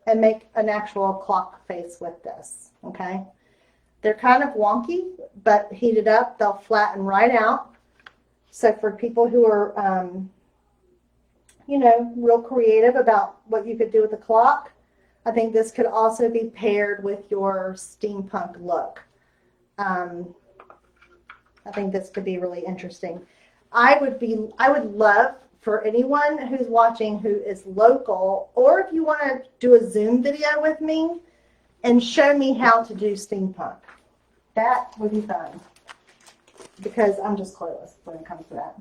Speaker 1: and make an actual clock face with this, okay? They're kind of wonky, but heated up, they'll flatten right out. So for people who are, real creative about what you could do with the clock, I think this could also be paired with your steampunk look. I think this could be really interesting. I would love for anyone who's watching who is local, or if you want to do a Zoom video with me and show me how to do steampunk. That would be fun, because I'm just clueless when it comes to that.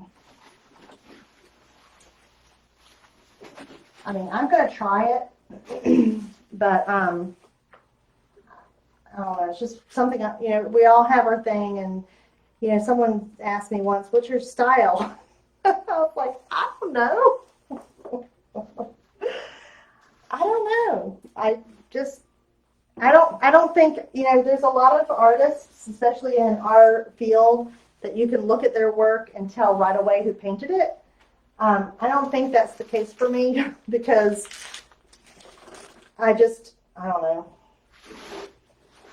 Speaker 1: I'm going to try it, but I don't know, it's just something, we all have our thing, and someone asked me once, what's your style? I was like, don't know. I don't know. I don't think, there's a lot of artists, especially in our field, that you can look at their work and tell right away who painted it. I don't think that's the case for me because I don't know.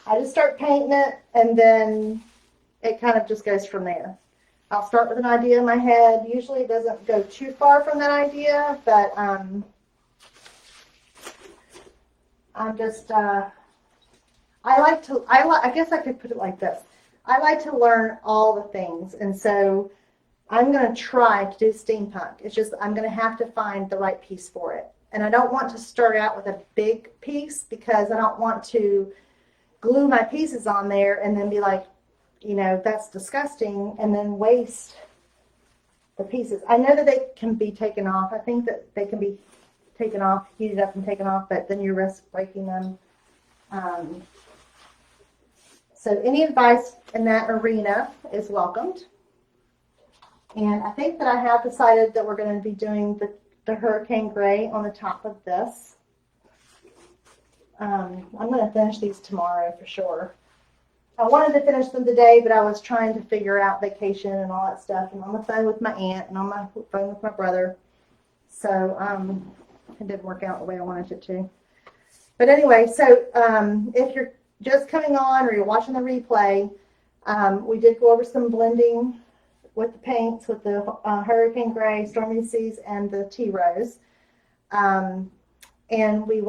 Speaker 1: I just start painting it and then it kind of just goes from there. I'll start with an idea in my head. Usually it doesn't go too far from that idea, but I'm just, I guess I could put it like this. I like to learn all the things, and so I'm going to try to do steampunk. It's just I'm going to have to find the right piece for it. And I don't want to start out with a big piece because I don't want to glue my pieces on there and then be like, that's disgusting, and then waste the pieces. I know that they can be taken off. I think that they can be taken off, heated up and taken off, but then you risk breaking them. So any advice in that arena is welcomed. And I think that I have decided that we're going to be doing the hurricane gray on the top of this. I'm going to finish these tomorrow for sure. I wanted to finish them today, but I was trying to figure out vacation and all that stuff, and on the phone with my aunt and on my phone with my brother. So it didn't work out the way I wanted it to. But anyway, so if you're just coming on or you're watching the replay, we did go over some blending with the paints, with the Hurricane Gray, Stormy Seas, and the Tea Rose. And we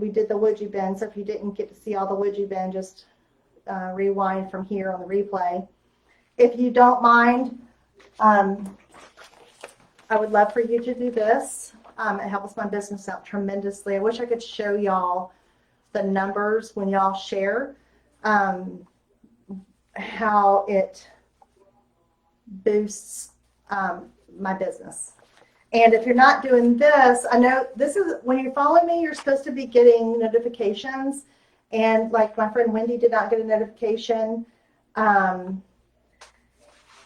Speaker 1: did the would you bin, so if you didn't get to see all the would you bin, just rewind from here on the replay. If you don't mind, I would love for you to do this. It helps my business out tremendously. I wish I could show y'all the numbers when y'all share, how it boosts my business. And if you're not doing this, I know this is, when you follow me, you're supposed to be getting notifications. And like my friend Wendy did not get a notification.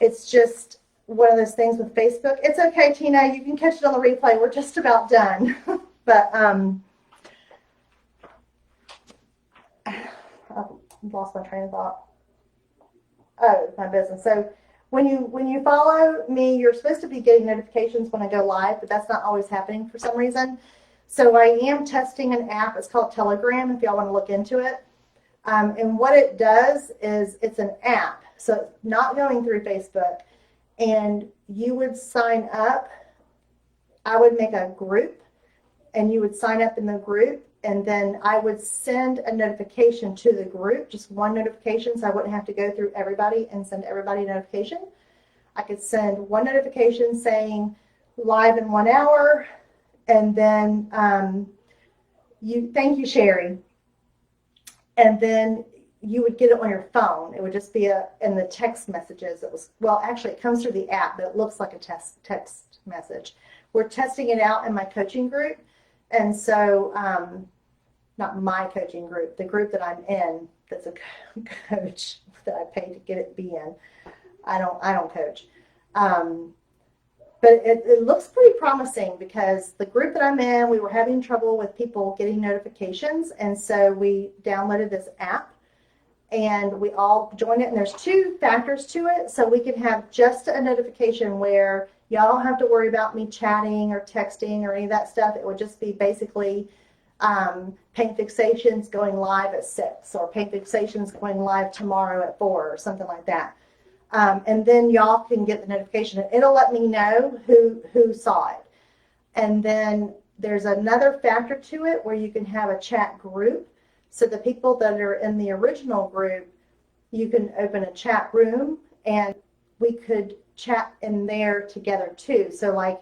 Speaker 1: It's just one of those things with Facebook. It's okay, Tina, you can catch it on the replay. We're just about done. But I've lost my train of thought. Oh, my business. So when you follow me, you're supposed to be getting notifications when I go live, but that's not always happening for some reason. So I am testing an app. It's called Telegram, if y'all want to look into it. And what it does is it's an app. So it's not going through Facebook. And you would sign up. I would make a group, and you would sign up in the group. And then I would send a notification to the group, just one notification, so I wouldn't have to go through everybody and send everybody a notification. I could send one notification saying live in 1 hour, and then thank you, Sherry. And then you would get it on your phone. It would just be in the text messages. Actually it comes through the app, but it looks like a text message. We're testing it out in my coaching group. And so, not my coaching group, the group that I'm in, that's a coach that I pay to get it be in. I don't coach. But it looks pretty promising because the group that I'm in, we were having trouble with people getting notifications. And so we downloaded this app and we all joined it. And there's 2 factors to it. So we can have just a notification where y'all don't have to worry about me chatting or texting or any of that stuff. It would just be basically Paint Fixations going live at 6 or Paint Fixations going live tomorrow at 4 or something like that. And then y'all can get the notification. It'll let me know who saw it. And then there's another factor to it where you can have a chat group. So the people that are in the original group, you can open a chat room and we could chat in there together too. So like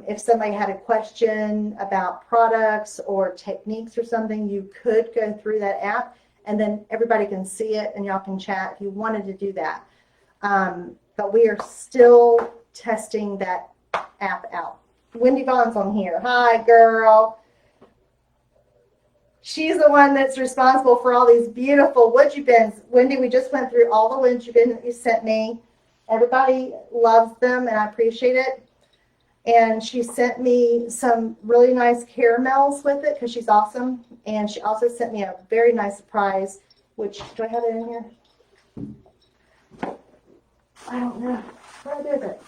Speaker 1: if somebody had a question about products or techniques or something, you could go through that app and then everybody can see it and y'all can chat if you wanted to do that. But we are still testing that app out. Wendy Vaughn's on here. Hi, girl. She's the one that's responsible for all these beautiful wood you bins. Wendy, we just went through all the wood you bins that you sent me. Everybody loves them, and I appreciate it. And she sent me some really nice caramels with it because she's awesome. And she also sent me a very nice surprise, which, do I have it in here? I don't know. Where is it?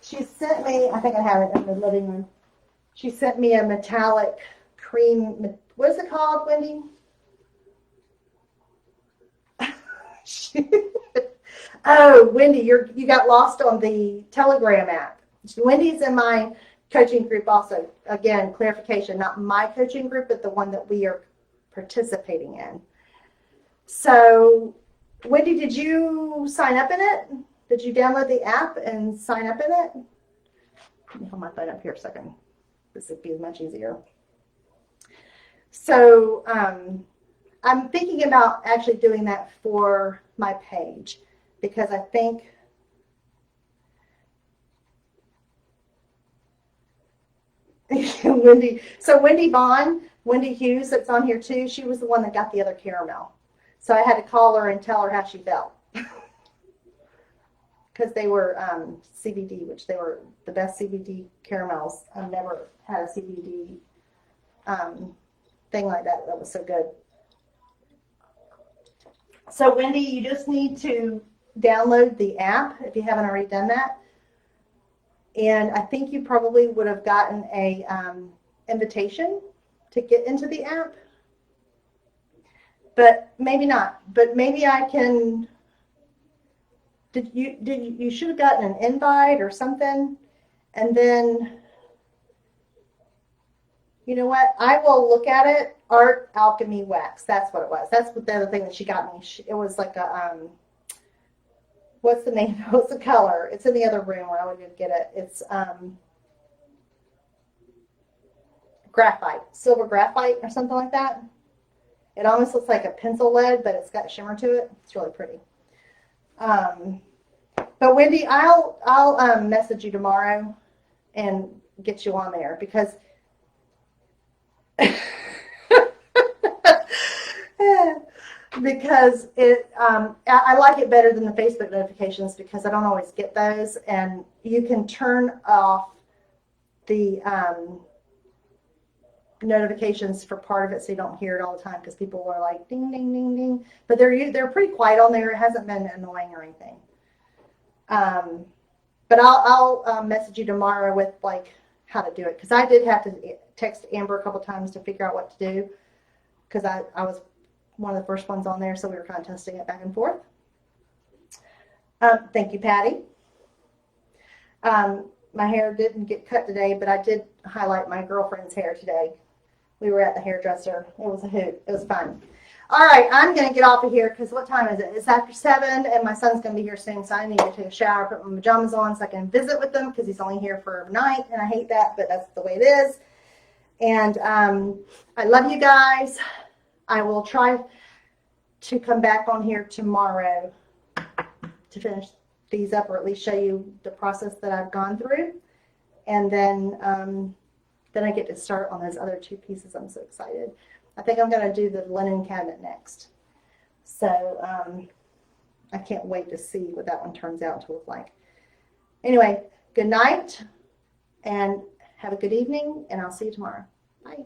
Speaker 1: She sent me, I think I have it in the living room. She sent me a metallic cream, what is it called, Wendy? Oh, Wendy, you got lost on the Telegram app. Wendy's in my coaching group also. Again, clarification, not my coaching group, but the one that we are participating in. So, Wendy, did you sign up in it? Did you download the app and sign up in it? Let me hold my phone up here a second. This would be much easier. So, I'm thinking about actually doing that for my page because I think Wendy Hughes that's on here too, she was the one that got the other caramel. So I had to call her and tell her how she felt. Because they were CBD, which they were the best CBD caramels. I've never had a CBD thing like that. That was so good. So Wendy, you just need to download the app if you haven't already done that. And I think you probably would have gotten a invitation to get into the app. But maybe not. But maybe I can. You should have gotten an invite or something. And then, you know what? I will look at it. Art Alchemy Wax. That's what it was. That's what the other thing that she got me. It was like a what's the name? What's the color? It's in the other room where I would get it. It's graphite, silver graphite or something like that. It almost looks like a pencil lead, but it's got shimmer to it. It's really pretty. But Wendy, I'll message you tomorrow and get you on there because because I like it better than the Facebook notifications because I don't always get those, and you can turn off the notifications for part of it so you don't hear it all the time because people are like ding ding ding ding, but they're pretty quiet on there. It hasn't been annoying or anything. But I'll message you tomorrow with like how to do it because I did have to text Amber a couple times to figure out what to do because I was one of the first ones on there, so we were kind of testing it back and forth. Thank you, Patty. My hair didn't get cut today, but I did highlight my girlfriend's hair today. We were at the hairdresser. It was a hoot. It was fun. All right, I'm going to get off of here because what time is it? It's after 7, and my son's going to be here soon, so I need to take a shower, put my pajamas on so I can visit with him because he's only here for a night, and I hate that, but that's the way it is. And I love you guys. I will try to come back on here tomorrow to finish these up or at least show you the process that I've gone through. And then I get to start on those other 2 pieces. I'm so excited. I think I'm going to do the linen cabinet next. So I can't wait to see what that one turns out to look like. Anyway, good night and have a good evening, and I'll see you tomorrow. Bye.